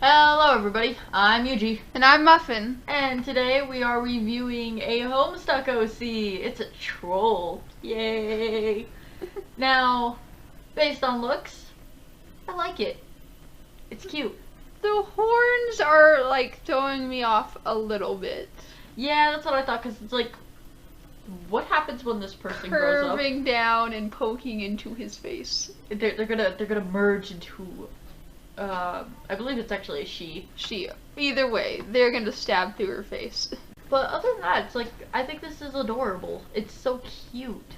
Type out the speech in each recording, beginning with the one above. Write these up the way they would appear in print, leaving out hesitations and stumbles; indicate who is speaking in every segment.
Speaker 1: Hello everybody, I'm Yuji.
Speaker 2: And I'm Muffin.
Speaker 1: And today we are reviewing a Homestuck OC. It's a troll. Yay! Now, based on looks, I like it. It's cute.
Speaker 2: The horns are like throwing me off a little bit.
Speaker 1: Yeah, that's what I thought, because it's like, what happens when this person grows up?
Speaker 2: Curving down and poking into his face.
Speaker 1: They're gonna merge into I believe it's actually a she.
Speaker 2: She. Either way, they're gonna stab through her face.
Speaker 1: But other than that, it's like, I think this is adorable. It's so cute.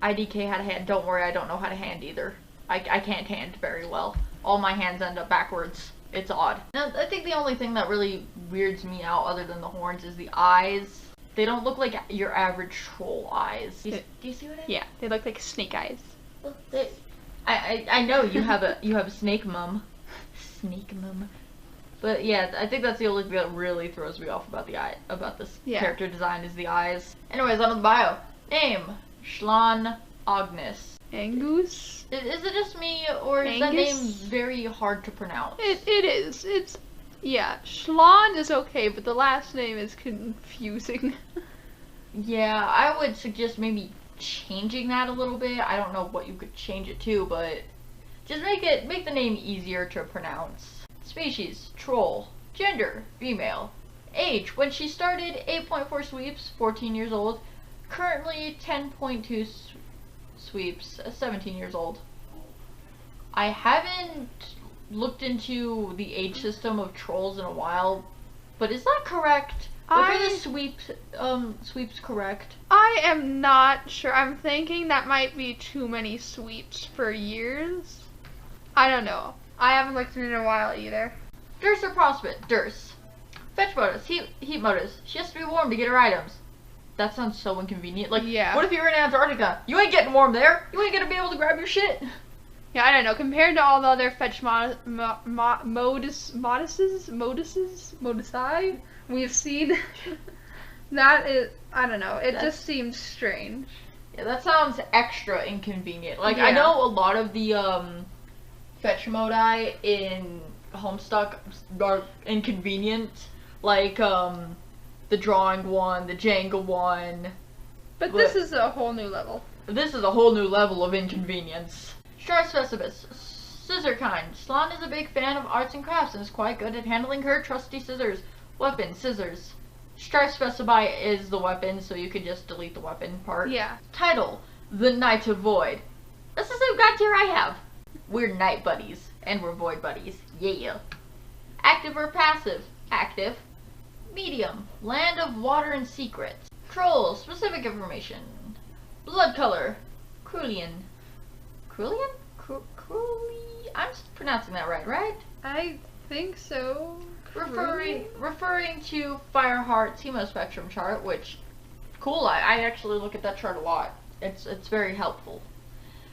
Speaker 1: IDK had a hand. Don't worry, I don't know how to hand either. I can't hand very well. All my hands end up backwards. It's odd. Now, I think the only thing that really weirds me out other than the horns is the eyes. They don't look like your average troll eyes. Do you see what I mean?
Speaker 2: Yeah, they look like snake eyes.
Speaker 1: Well, I know you have a snake mum. Snake mum. But yeah, I think that's the only thing that really throws me off about this character design is the eyes. Anyways, on to the bio. Name: Schlan Anguis.
Speaker 2: Anguis?
Speaker 1: Is it just me, or is that name very hard to pronounce?
Speaker 2: It is. Yeah, Schlan is okay, but the last name is confusing.
Speaker 1: Yeah, I would suggest maybe changing that a little bit. I don't know what you could change it to, but just make the name easier to pronounce. Species: troll. Gender: female. Age: when she started, 8.4 sweeps, 14 years old. Currently 10.2 sweeps, 17 years old. I haven't looked into the age system of trolls in a while, but is that correct? Are the sweeps correct?
Speaker 2: I am not sure. I'm thinking that might be too many sweeps for years. I don't know. I haven't looked in a while either.
Speaker 1: Durst or prospect? Durst. Fetch modus. Heat modus. She has to be warm to get her items. That sounds so inconvenient. Like,
Speaker 2: yeah.
Speaker 1: What if you're in Antarctica? You ain't getting warm there. You ain't gonna be able to grab your shit.
Speaker 2: Yeah, I don't know. Compared to all the other fetch modusi we've seen, that is, I don't know. It just seems strange.
Speaker 1: Yeah, that sounds extra inconvenient. Like,
Speaker 2: yeah.
Speaker 1: I know a lot of the fetch modi in Homestuck are inconvenient. Like, the drawing one, the Jenga one.
Speaker 2: But this is a whole new level.
Speaker 1: This is a whole new level of inconvenience. Star Specibus. Scissor kind. Schlan is a big fan of arts and crafts and is quite good at handling her trusty scissors. Weapon: scissors. Star Specify is the weapon, so you can just delete the weapon part.
Speaker 2: Yeah.
Speaker 1: Title: The Knight of Void. That's the same god tier I have. We're night buddies, and we're void buddies. Yeah. Active or passive? Active. Medium. Land of water and secrets. Troll. Specific information. Blood color: Crulian. Crulian? I'm pronouncing that right?
Speaker 2: I think so.
Speaker 1: Referring to Fireheart's hemospectrum chart, which, cool, I actually look at that chart a lot. It's very helpful.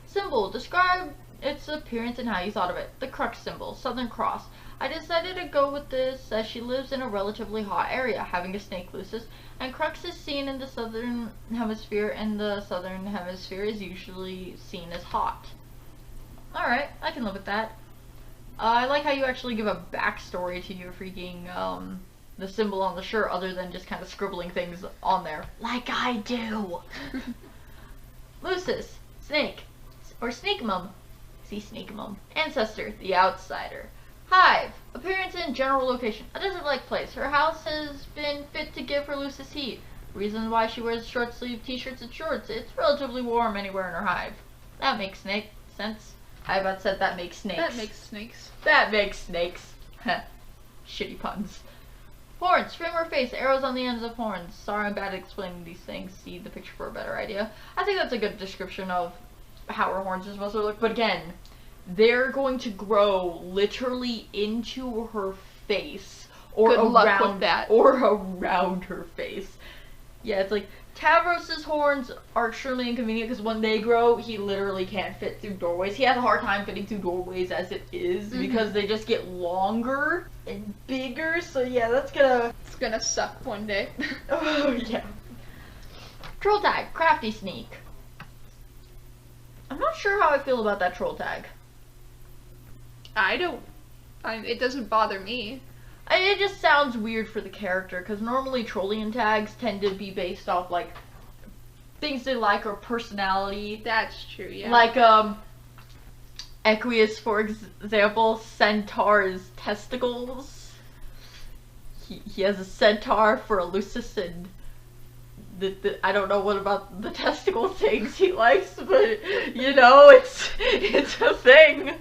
Speaker 1: Symbol: describe its appearance and how you thought of it. The crux symbol: Southern Cross. I decided to go with this as she lives in a relatively hot area, having a snake lucis, and crux is seen in the southern hemisphere, and the southern hemisphere is usually seen as hot. Alright, I can live with that. I like how you actually give a backstory to your freaking, the symbol on the shirt, other than just kind of scribbling things on there. Like I do! Lucis, snake, or snake mum. See snake mum. Ancestor, the outsider. Hive, appearance and general location. A desert-like place. Her house has been fit to give her Lucis heat. Reason why she wears short-sleeved t-shirts and shorts. It's relatively warm anywhere in her hive. That makes sense. I about said that makes snakes.
Speaker 2: That makes snakes.
Speaker 1: That makes snakes. Shitty puns. Horns, frame or face, arrows on the ends of horns. Sorry, I'm bad at explaining these things. See the picture for a better idea. I think that's a good description of how her horns are supposed to look. But again, they're going to grow literally into her face, or
Speaker 2: good luck with that.
Speaker 1: Or around her face. Yeah, it's like Tavros's horns are extremely inconvenient because when they grow, he literally can't fit through doorways. He has a hard time fitting through doorways as it is because they just get longer and bigger. So yeah, it's
Speaker 2: gonna suck one day.
Speaker 1: Oh yeah. Troll tag, crafty sneak. I'm not sure how I feel about that troll tag.
Speaker 2: I don't It doesn't bother me.
Speaker 1: It just sounds weird for the character, because normally Trollian tags tend to be based off, like, things they like or personality.
Speaker 2: That's true, yeah.
Speaker 1: Like, Anguis, for example, centaur's testicles. He has a centaur for a Lucis, and I don't know what about the testicle things he likes, but, you know, it's a thing.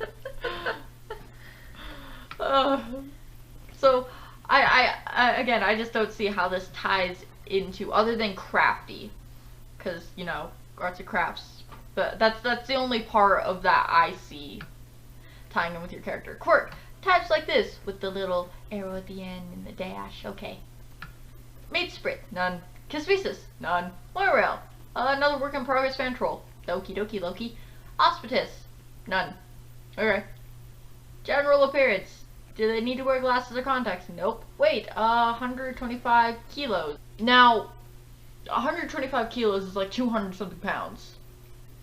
Speaker 1: So, I just don't see how this ties into, other than crafty, because, you know, arts and crafts, but that's the only part of that I see tying in with your character. Quirk, types like this, with the little arrow at the end and the dash, okay. Mate Sprit, none. Kismesis, none. Moirail, another work in progress fan troll, okie dokie Loki. Auspitus, none. Okay. General appearance, do they need to wear glasses or contacts? Nope. Wait, 125 kilos. Now, 125 kilos is like 200 something pounds.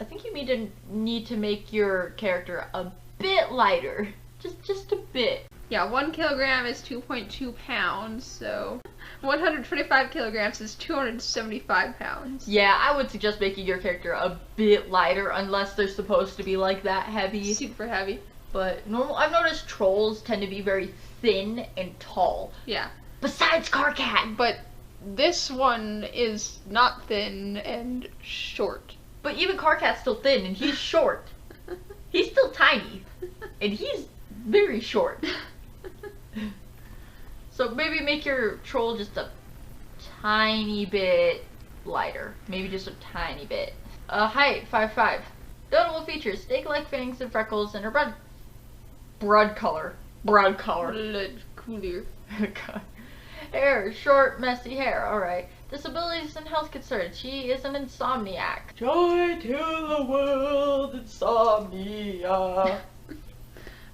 Speaker 1: I think you need to make your character a bit lighter. Just a bit.
Speaker 2: Yeah, 1 kilogram is 2.2 pounds, so 125 kilograms is 275 pounds.
Speaker 1: Yeah, I would suggest making your character a bit lighter, unless they're supposed to be like that heavy.
Speaker 2: Super heavy.
Speaker 1: But I've noticed trolls tend to be very thin and tall.
Speaker 2: Yeah.
Speaker 1: Besides Karkat.
Speaker 2: But this one is not thin and short.
Speaker 1: But even Karkat's still thin and he's short. He's still tiny. And he's very short. So maybe make your troll just a tiny bit lighter. Maybe just a tiny bit. Height, 5'5". Notable features, snake-like fangs and freckles, and her blood color.
Speaker 2: Blood cooler.
Speaker 1: God. Hair, short, messy hair, alright. Disabilities and health concerns, she is an insomniac. Joy to the world, insomnia.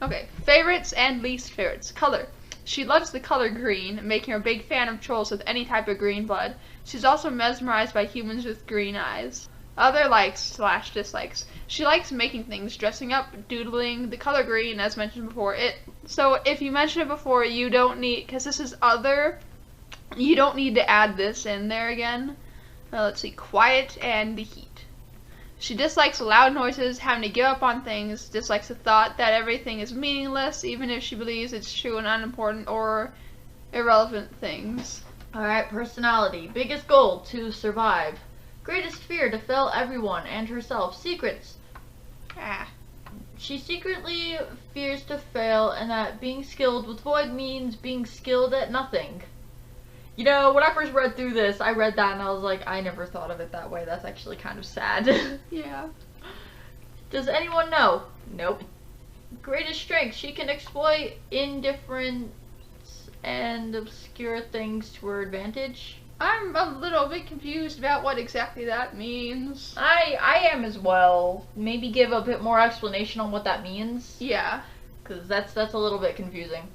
Speaker 2: Okay, favorites and least favorites. Color. She loves the color green, making her a big fan of trolls with any type of green blood. She's also mesmerized by humans with green eyes. Other likes/dislikes. She likes making things, dressing up, doodling, the color green, as mentioned before. So if you mention it before, you don't need, because this is other, you don't need to add this in there again. Let's see, quiet and the heat. She dislikes loud noises, having to give up on things, dislikes the thought that everything is meaningless, even if she believes it's true and unimportant or irrelevant things.
Speaker 1: Alright, personality. Biggest goal, to survive. Greatest fear, to fail everyone and herself. Secrets. She secretly fears to fail and that being skilled with void means being skilled at nothing. You know, when I first read through this, I read that and I was like, I never thought of it that way. That's actually kind of sad.
Speaker 2: Yeah.
Speaker 1: Does anyone know? Nope. Greatest strength, she can exploit indifference and obscure things to her advantage.
Speaker 2: I'm a little bit confused about what exactly that means.
Speaker 1: I am as well. Maybe give a bit more explanation on what that means.
Speaker 2: Yeah.
Speaker 1: Because that's a little bit confusing.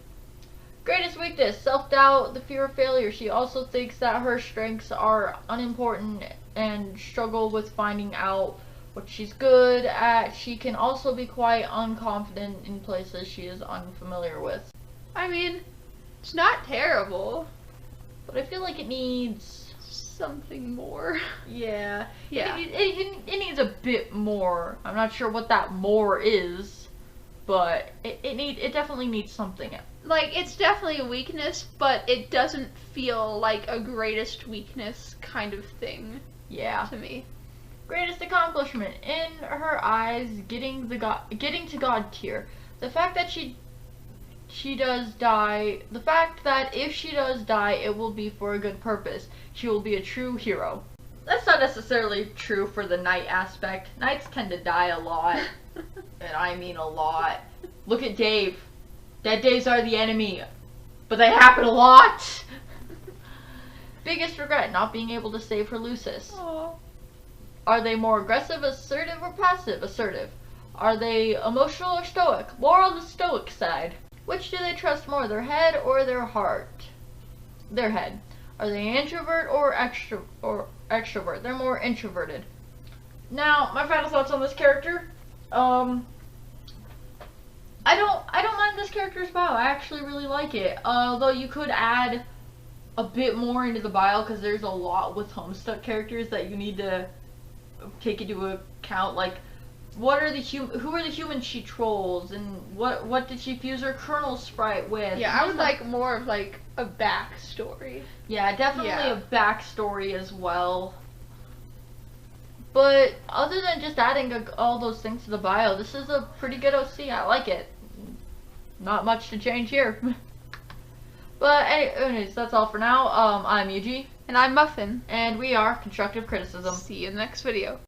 Speaker 1: Greatest weakness, self-doubt, the fear of failure. She also thinks that her strengths are unimportant and struggle with finding out what she's good at. She can also be quite unconfident in places she is unfamiliar with.
Speaker 2: I mean, it's not terrible.
Speaker 1: But I feel like it needs
Speaker 2: something more.
Speaker 1: Yeah.
Speaker 2: Yeah.
Speaker 1: It needs a bit more. I'm not sure what that more is, but it definitely needs something.
Speaker 2: Like, it's definitely a weakness, but it doesn't feel like a greatest weakness kind of thing.
Speaker 1: Yeah.
Speaker 2: To me.
Speaker 1: Greatest accomplishment, in her eyes, getting to God tier. The fact that she does die, the fact that if she does die, it will be for a good purpose. She will be a true hero. That's not necessarily true for the knight aspect. Knights tend to die a lot. And I mean a lot. Look at Dave. Dead days are the enemy. But they happen a lot. Biggest regret, not being able to save her Lucis.
Speaker 2: Aww.
Speaker 1: Are they more aggressive, assertive, or passive? Assertive. Are they emotional or stoic? More on the stoic side. Which do they trust more, their head or their heart? Their head. Are they introvert or extrovert? They're more introverted. Now, my final thoughts on this character. I don't mind this character's bio. I actually really like it. Although you could add a bit more into the bio because there's a lot with Homestuck characters that you need to take into account. Like, who are the humans she trolls, and what did she fuse her Colonel sprite with?
Speaker 2: Yeah, I would like more of like a backstory.
Speaker 1: Yeah, definitely a backstory as well. But other than just adding all those things to the bio, this is a pretty good OC. I like it. Not much to change here. But anyways, that's all for now. I'm Yuji.
Speaker 2: And I'm Muffin.
Speaker 1: And we are Constructive Criticism.
Speaker 2: See you in the next video.